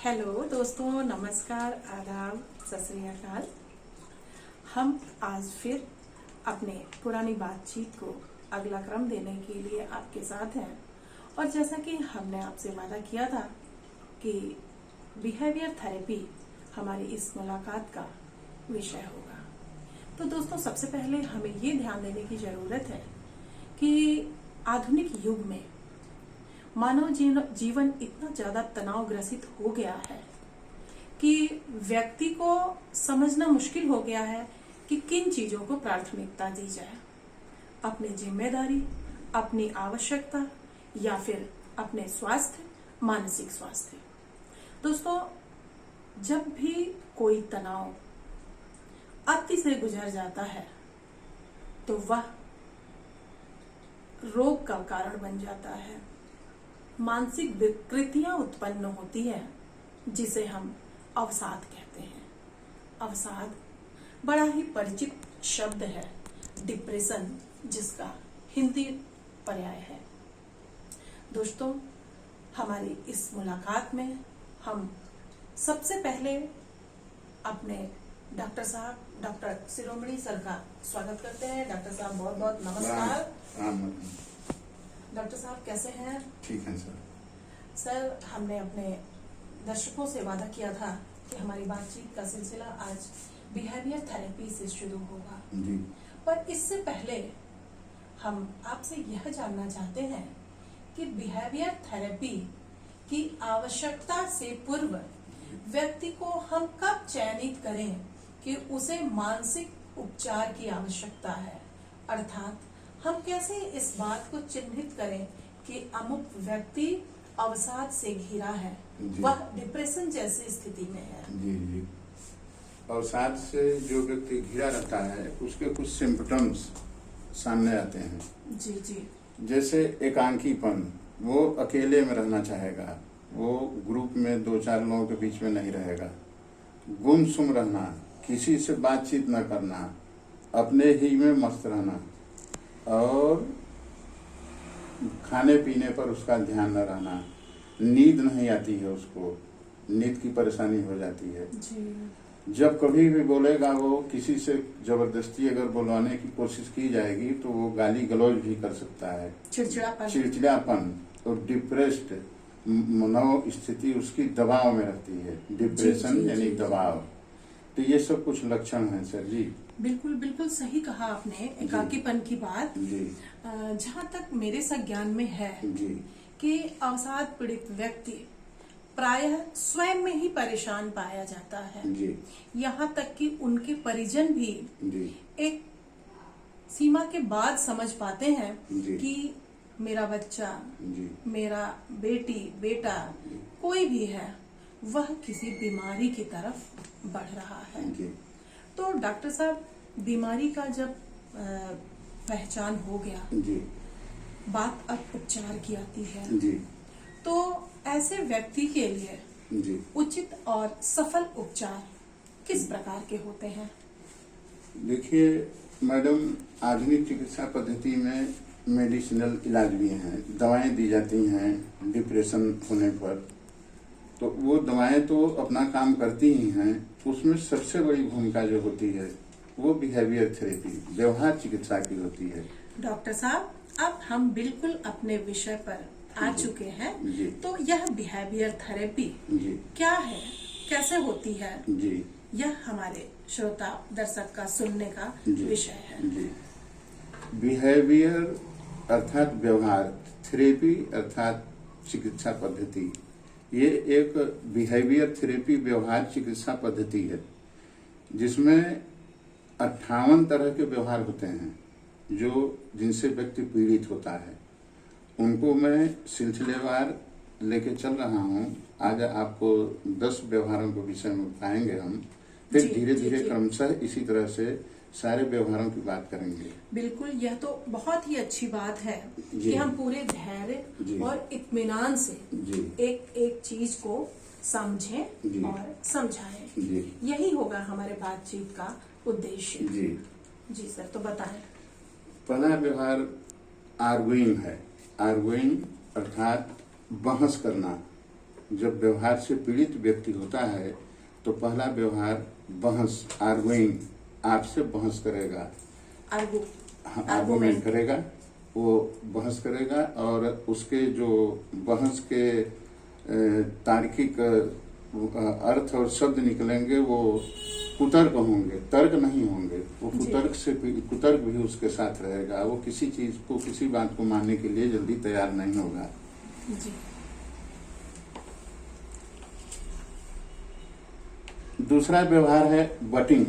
Hello दोस्तों, नमस्कार, आदाब, सत श्री अकाल। हम आज फिर अपने पुरानी बातचीत को अगला क्रम देने के लिए आपके साथ हैं। और जैसा कि हमने आपसे वादा किया था कि बिहेवियर थेरेपी हमारी इस मुलाकात का विषय होगा, तो दोस्तों सबसे पहले हमें ये ध्यान देने की जरूरत है कि आधुनिक युग में मानव जीवन इतना ज्यादा तनाव ग्रसित हो गया है कि व्यक्ति को समझना मुश्किल हो गया है कि किन चीजों को प्राथमिकता दी जाए, अपनी जिम्मेदारी, अपनी आवश्यकता या फिर अपने स्वास्थ्य, मानसिक स्वास्थ्य। दोस्तों, जब भी कोई तनाव अति से गुजर जाता है तो वह रोग का कारण बन जाता है, मानसिक विकृतियां उत्पन्न होती है जिसे हम अवसाद कहते हैं। अवसाद बड़ा ही परिचित शब्द है, डिप्रेशन जिसका हिंदी पर्याय है। दोस्तों, हमारी इस मुलाकात में हम सबसे पहले अपने डॉक्टर साहब, डॉक्टर शिरोमणि सर का स्वागत करते हैं। डॉक्टर साहब बहुत बहुत नमस्कार। डॉक्टर साहब कैसे हैं? ठीक है सर। सर, हमने अपने दर्शकों से वादा किया था कि हमारी बातचीत का सिलसिला आज बिहेवियर थेरेपी से शुरू होगा जी। पर इससे पहले हम आपसे यह जानना चाहते हैं कि बिहेवियर थेरेपी की आवश्यकता से पूर्व व्यक्ति को हम कब चयनित करें कि उसे मानसिक उपचार की आवश्यकता है, अर्थात हम कैसे इस बात को चिन्हित करें कि अमुक व्यक्ति अवसाद से घिरा है, वह डिप्रेशन जैसी स्थिति में है। जी जी। अवसाद से जो व्यक्ति घिरा रहता है उसके कुछ सिम्पटम्स सामने आते हैं। जी जी। जैसे एकांकीपन, वो अकेले में रहना चाहेगा, वो ग्रुप में 2-4 लोगों के बीच में नहीं रहेगा। गुमसुम रहना, किसी से बातचीत न करना, अपने ही में मस्त रहना और खाने पीने पर उसका ध्यान न रहना। नींद नहीं आती है उसको, नींद की परेशानी हो जाती है जी। जब कभी भी बोलेगा, वो किसी से जबरदस्ती अगर बुलवाने की कोशिश की जाएगी तो वो गाली गलौज भी कर सकता है। चिड़चिड़ापन और डिप्रेस्ड मनोस्थिति स्थिति उसकी दबाव में रहती है। डिप्रेशन यानी दबाव। तो ये सब कुछ लक्षण हैं सर जी। बिल्कुल बिल्कुल सही कहा आपने, एकाकीपन की बात। जहाँ तक मेरे संज्ञान में है जी कि अवसाद पीड़ित व्यक्ति प्रायः स्वयं में ही परेशान पाया जाता है जी। यहाँ तक कि उनके परिजन भी जी एक सीमा के बाद समझ पाते हैं जी। कि मेरा बच्चा जी। मेरा बेटी बेटा कोई भी है वह किसी बीमारी की तरफ बढ़ रहा है जी। तो डॉक्टर साहब, बीमारी का जब पहचान हो गया, जी। बात अब उपचार की आती है जी। तो ऐसे व्यक्ति के लिए जी। उचित और सफल उपचार किस प्रकार के होते हैं? देखिए मैडम, आधुनिक चिकित्सा पद्धति में मेडिसिनल इलाज भी हैं, दवाएं दी जाती हैं डिप्रेशन होने पर। तो वो दवाएं तो अपना काम करती ही हैं, उसमें सबसे बड़ी भूमिका जो होती है वो बिहेवियर थेरेपी, व्यवहार चिकित्सा की होती है। डॉक्टर साहब, अब हम बिल्कुल अपने विषय पर आ चुके हैं। जी। तो यह बिहेवियर थेरेपी जी। क्या है, कैसे होती है, जी। यह हमारे श्रोता दर्शक का सुनने का विषय है। जी। बिहेवियर अर्थात व्यवहार, थेरेपी अर्थात चिकित्सा पद्धति, ये एक बिहेवियर थेरेपी व्यवहार चिकित्सा पद्धति है जिसमें 58 तरह के व्यवहार होते हैं जो जिनसे व्यक्ति पीड़ित होता है। उनको मैं सिलसिलेवार लेके चल रहा हूँ। आज आपको 10 व्यवहारों के विषय में बताएंगे हम, फिर धीरे धीरे क्रमशः इसी तरह से सारे व्यवहारों की बात करेंगे। बिल्कुल, यह तो बहुत ही अच्छी बात है कि हम पूरे धैर्य और इत्मीनान से एक एक चीज को समझें और समझाएं। यही होगा हमारे बातचीत का उद्देश्य। जी सर, तो बताएं। पहला व्यवहार आर्गुइंग है। आर्गुइंग अर्थात बहस करना, जब व्यवहार से पीड़ित व्यक्ति होता है तो पहला व्यवहार बहस, आर्गुइंग, आपसे बहस करेगा, आर्गुमेंट करेगा, वो बहस करेगा और उसके जो बहस के तार्किक अर्थ और शब्द निकलेंगे वो कुतर्क होंगे, तर्क नहीं होंगे। वो कुतर्क भी उसके साथ रहेगा। वो किसी चीज को, किसी बात को मानने के लिए जल्दी तैयार नहीं होगा। जी। दूसरा व्यवहार है बटिंग।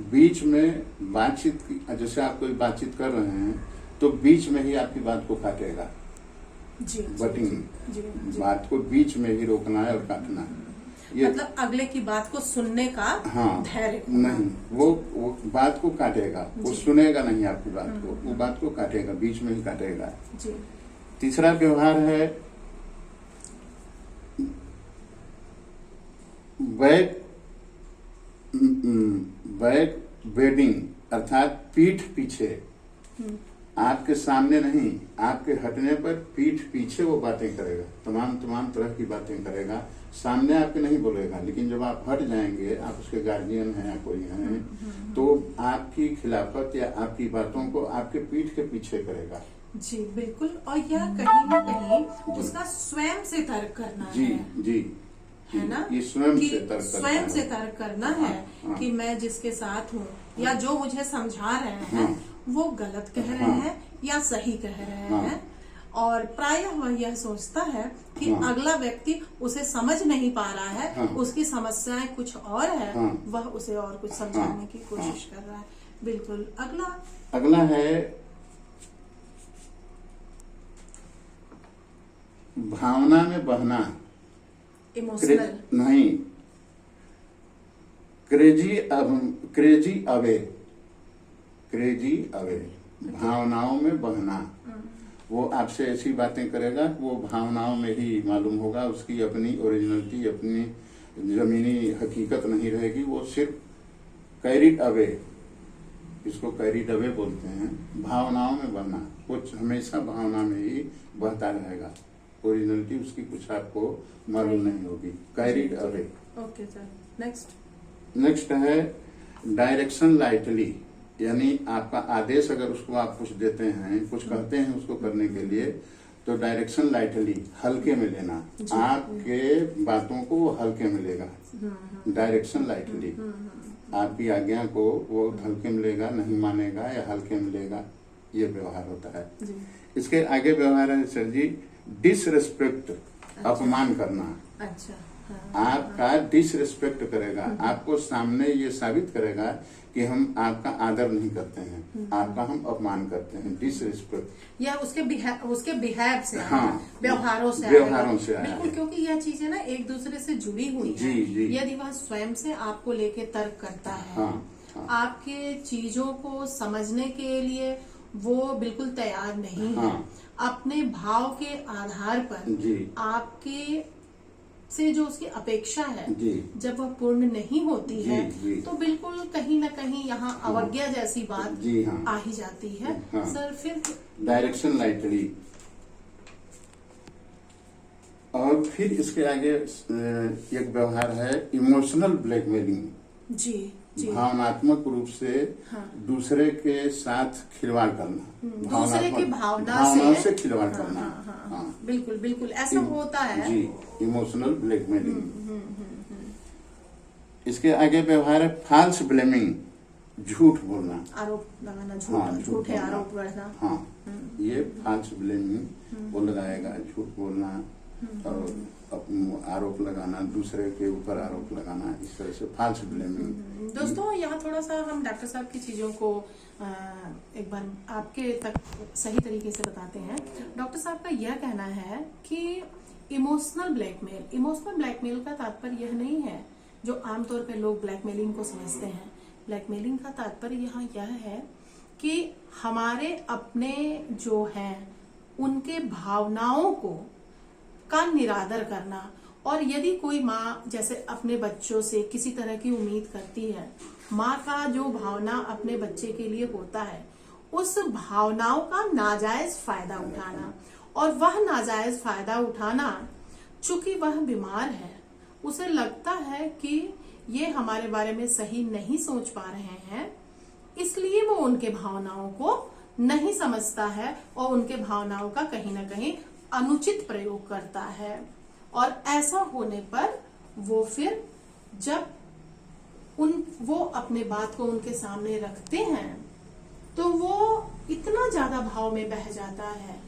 बीच में बातचीत की, जैसे आप कोई बातचीत कर रहे हैं तो बीच में ही आपकी बात को काटेगा। जी, बटिंग, जी, जी। बात को बीच में ही रोकना है और काटना। ये मतलब अगले की बात को सुनने का धैर्य नहीं, वो बात को काटेगा, वो सुनेगा नहीं आपकी बात को, वो बात को काटेगा, बीच में ही काटेगा। जी। तीसरा व्यवहार है बैक बेडिंग, अर्थात पीठ पीछे, आपके सामने नहीं, आपके हटने पर पीठ पीछे वो बातें करेगा, तमाम तरह की बातें करेगा। सामने आपके नहीं बोलेगा, लेकिन जब आप हट जाएंगे, आप उसके गार्जियन हैं या कोई हैं, तो आपकी खिलाफत या आपकी बातों को आपके पीठ के पीछे करेगा। जी बिल्कुल। और यह कहीं न कहीं उसका स्वयं से तर्क करना जी, है। जी, है ना, ये स्वयं से तर्क करना है कि मैं जिसके साथ हूँ या जो मुझे समझा रहे हैं वो गलत कह रहे हैं या सही कह रहे हैं। और प्रायः वह यह सोचता है कि अगला व्यक्ति उसे समझ नहीं पा रहा है, उसकी समस्याएं कुछ और है, वह उसे और कुछ समझाने की कोशिश कर रहा है। बिल्कुल। अगला है भावना में बहना, इमोशनल नहीं, क्रेजी अवे, भावनाओं में बहना। वो आपसे ऐसी बातें करेगा कि वो भावनाओं में ही मालूम होगा, उसकी अपनी ओरिजिनलिटी, अपनी जमीनी हकीकत नहीं रहेगी। वो सिर्फ कैरिड अवे, इसको कैरिड अवे बोलते हैं, भावनाओं में बहना। वो हमेशा भावना में ही बहता रहेगा, ओरिजिनलिटी उसकी कुछ आपको मालूम नहीं होगी। Carried away. Okay sir. Next है डायरेक्शन लाइटली, यानी आपका आदेश अगर उसको आप कुछ देते हैं, कुछ कहते हैं उसको करने के लिए, तो डायरेक्शन लाइटली, हल्के में लेना। आपके बातों को वो हल्के में लेगा। डायरेक्शन लाइटली, आपकी आज्ञा को वो हल्के में लेगा, नहीं मानेगा या हल्के में लेगा। ये व्यवहार होता है। इसके आगे व्यवहार है सर जी, डिसरिस्पेक्ट, अपमान करना। अच्छा। आपका डिसरिस्पेक्ट करेगा, आपको सामने ये साबित करेगा कि हम आपका आदर नहीं करते हैं, आपका हम अपमान करते हैं। डिसरिस्पेक्ट या उसके बिहेव से, व्यवहारों से बिल्कुल, क्योंकि यह चीजें ना एक दूसरे से जुड़ी हुई है। यदि वह स्वयं से आपको लेके तर्क करता है, आपके चीजों को समझने के लिए वो बिल्कुल तैयार नहीं है, अपने भाव के आधार पर आपके से जो उसकी अपेक्षा है जब वह पूर्ण नहीं होती है, तो बिल्कुल कहीं न कहीं यहाँ अवज्ञा जैसी बात आ ही जाती है। सर फिर डायरेक्शन लाइटली, और फिर इसके आगे एक व्यवहार है इमोशनल ब्लैकमेलिंग। जी, भावनात्मक रूप से दूसरे के साथ खिलवाड़ करना, दूसरे की भावना से खिलवाड़ करना। बिल्कुल बिल्कुल ऐसा होता है जी, इमोशनल ब्लैकमेलिंग। इसके आगे व्यवहार है फॉल्स ब्लेमिंग, झूठ बोलना, आरोप लगाना, झूठे आरोप लगाना। ये फॉल्स ब्लेमिंग वो लगाएगा, झूठ बोलना और आरोप लगाना, दूसरे के ऊपर आरोप लगाना, इस तरह से फॉल्स ब्लेमिंग। दोस्तों यहाँ थोड़ा सा हम डॉक्टर साहब की चीजों को एक बार आपके तक सही तरीके से बताते हैं। डॉक्टर साहब का यह कहना है कि इमोशनल ब्लैकमेल का तात्पर्य यह नहीं है जो आमतौर पर लोग ब्लैकमेलिंग को समझते हैं। ब्लैकमेलिंग का तात्पर्य यहाँ यह है कि हमारे अपने जो हैं उनके भावनाओं का निरादर करना। और यदि कोई माँ जैसे अपने बच्चों से किसी तरह की उम्मीद करती है, माँ का जो भावना अपने बच्चे के लिए होता है, उस भावनाओं का नाजायज फायदा उठाना, और वह नाजायज फायदा उठाना चूंकि वह बीमार है, उसे लगता है कि ये हमारे बारे में सही नहीं सोच पा रहे हैं, इसलिए वो उनके भावनाओं को नहीं समझता है और उनके भावनाओं का कहीं ना कहीं अनुचित प्रयोग करता है। और ऐसा होने पर वो फिर जब वो अपने बात को उनके सामने रखते हैं तो वो इतना ज्यादा भाव में बह जाता है,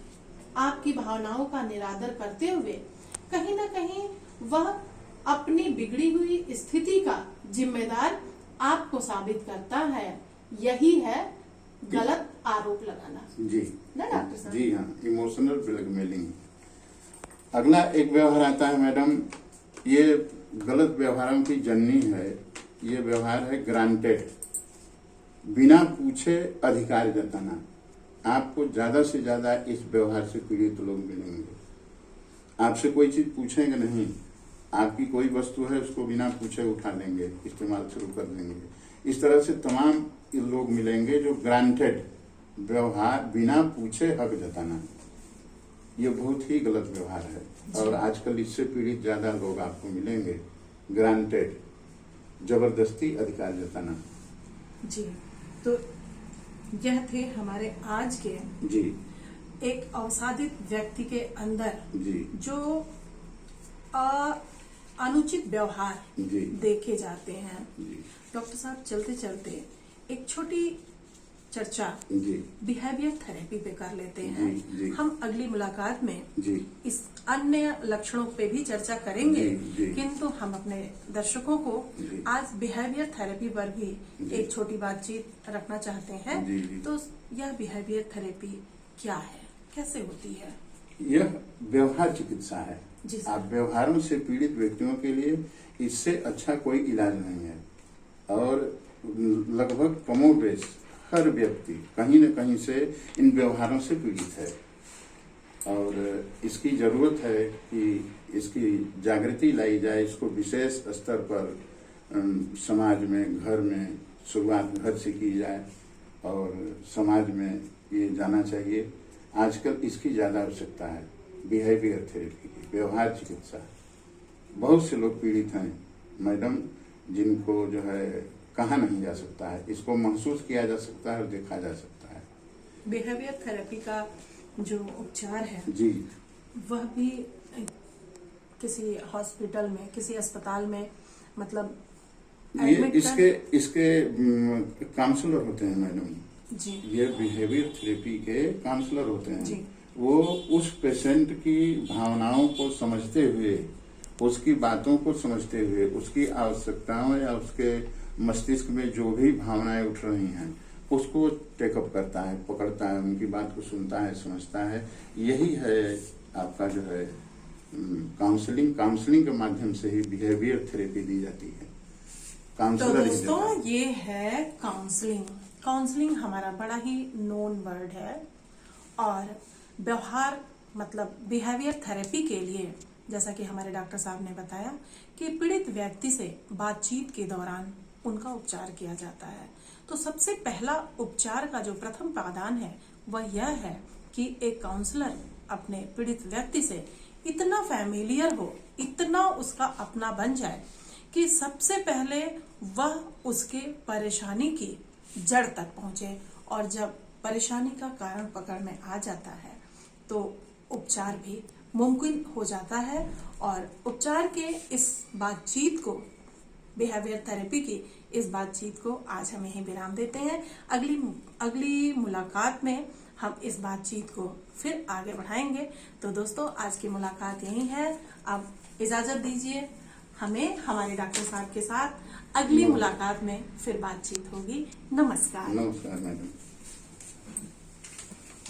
आपकी भावनाओं का निरादर करते हुए कहीं ना कहीं वह अपनी बिगड़ी हुई स्थिति का जिम्मेदार आपको साबित करता है। यही है गलत आरोप लगाना। जी ना डॉक्टर साहब? जी हाँ, इमोशनल ब्लैकमेलिंग। अगला एक व्यवहार आता है मैडम, ये गलत व्यवहारों की जननी है। ये व्यवहार है ग्रांटेड, बिना पूछे अधिकार जताना। आपको ज्यादा से ज्यादा इस व्यवहार से पीड़ित लोग मिलेंगे। आपसे कोई चीज पूछेंगे नहीं, आपकी कोई वस्तु है उसको बिना पूछे उठा लेंगे, इस्तेमाल शुरू कर देंगे। इस तरह से तमाम लोग मिलेंगे जो ग्रांटेड व्यवहार, बिना पूछे हक जताना, ये बहुत ही गलत व्यवहार है। और आजकल इससे पीड़ित ज्यादा लोग आपको मिलेंगे। ग्रांटेड, जबरदस्ती अधिकार जताना। जी, तो यह थे हमारे आज के जी एक अवसादित व्यक्ति के अंदर जी जो अनुचित व्यवहार जी देखे जाते हैं। जी डॉक्टर साहब, चलते चलते एक छोटी चर्चा जी बिहेवियर थेरेपी पे कर लेते हैं। जी। हम अगली मुलाकात में जी इस अन्य लक्षणों पे भी चर्चा करेंगे, जी। किंतु हम अपने दर्शकों को जी। आज बिहेवियर थेरेपी पर भी जी। एक छोटी बातचीत रखना चाहते हैं। जी, जी। तो यह बिहेवियर थेरेपी क्या है, कैसे होती है? यह व्यवहार चिकित्सा है। जी सर। आप व्यवहारों से पीड़ित व्यक्तियों के लिए इससे अच्छा कोई इलाज नहीं है। और लगभग कमोबेश हर व्यक्ति कहीं न कहीं से इन व्यवहारों से पीड़ित है। और इसकी जरूरत है कि इसकी जागृति लाई जाए। इसको विशेष स्तर पर समाज में, घर में शुरुआत घर से की जाए और समाज में ये जाना चाहिए। आजकल इसकी ज्यादा आवश्यकता है, बिहेवियर थेरेपी की, व्यवहार चिकित्सा। बहुत से लोग पीड़ित हैं मैडम, जिनको जो है कहा नहीं जा सकता है। इसको महसूस किया जा सकता है और देखा जा सकता है। बिहेवियर थेरेपी का जो उपचार है जी, वह भी किसी हॉस्पिटल में, किसी अस्पताल में, मतलब ये इसके काउंसलर होते हैं मैडम। जी। ये बिहेवियर थेरेपी के काउंसलर होते हैं। जी। वो उस पेशेंट की भावनाओं को समझते हुए, उसकी बातों को समझते हुए, उसकी आवश्यकताओं या उसके मस्तिष्क में जो भी भावनाएं उठ रही हैं उसको टेकअप करता है, पकड़ता है, उनकी बात को सुनता है, समझता है। यही है आपका जो है काउंसलिंग। काउंसलिंग के माध्यम से ही बिहेवियर थेरेपी दी जाती है। तो काउंसलर ही दोस्तों, देता है। ये है काउंसलिंग। काउंसलिंग हमारा बड़ा ही नोन वर्ड है और व्यवहार मतलब बिहेवियर थेरेपी के लिए, जैसा कि हमारे डॉक्टर साहब ने बताया कि पीड़ित व्यक्ति से बातचीत के दौरान उनका उपचार किया जाता है। तो सबसे पहला उपचार का जो प्रथम पावधान है वह यह है कि एक काउंसलर अपने पीड़ित व्यक्ति से इतना फैमिलियर हो, इतना उसका अपना बन जाए कि सबसे पहले वह उसके परेशानी की जड़ तक पहुंचे। और जब परेशानी का कारण पकड़ में आ जाता है तो उपचार भी मुमकिन हो जाता है। और उपचार के इस बातचीत को, बिहेवियर थेरेपी की इस बातचीत को आज हम यहीं विराम देते हैं। अगली मुलाकात में हम इस बातचीत को फिर आगे बढ़ाएंगे। तो दोस्तों, आज की मुलाकात यहीं है। अब इजाजत दीजिए हमें, हमारे डॉक्टर साहब के साथ अगली मुलाकात में फिर बातचीत होगी। नमस्कार। नमस्कार मैडम।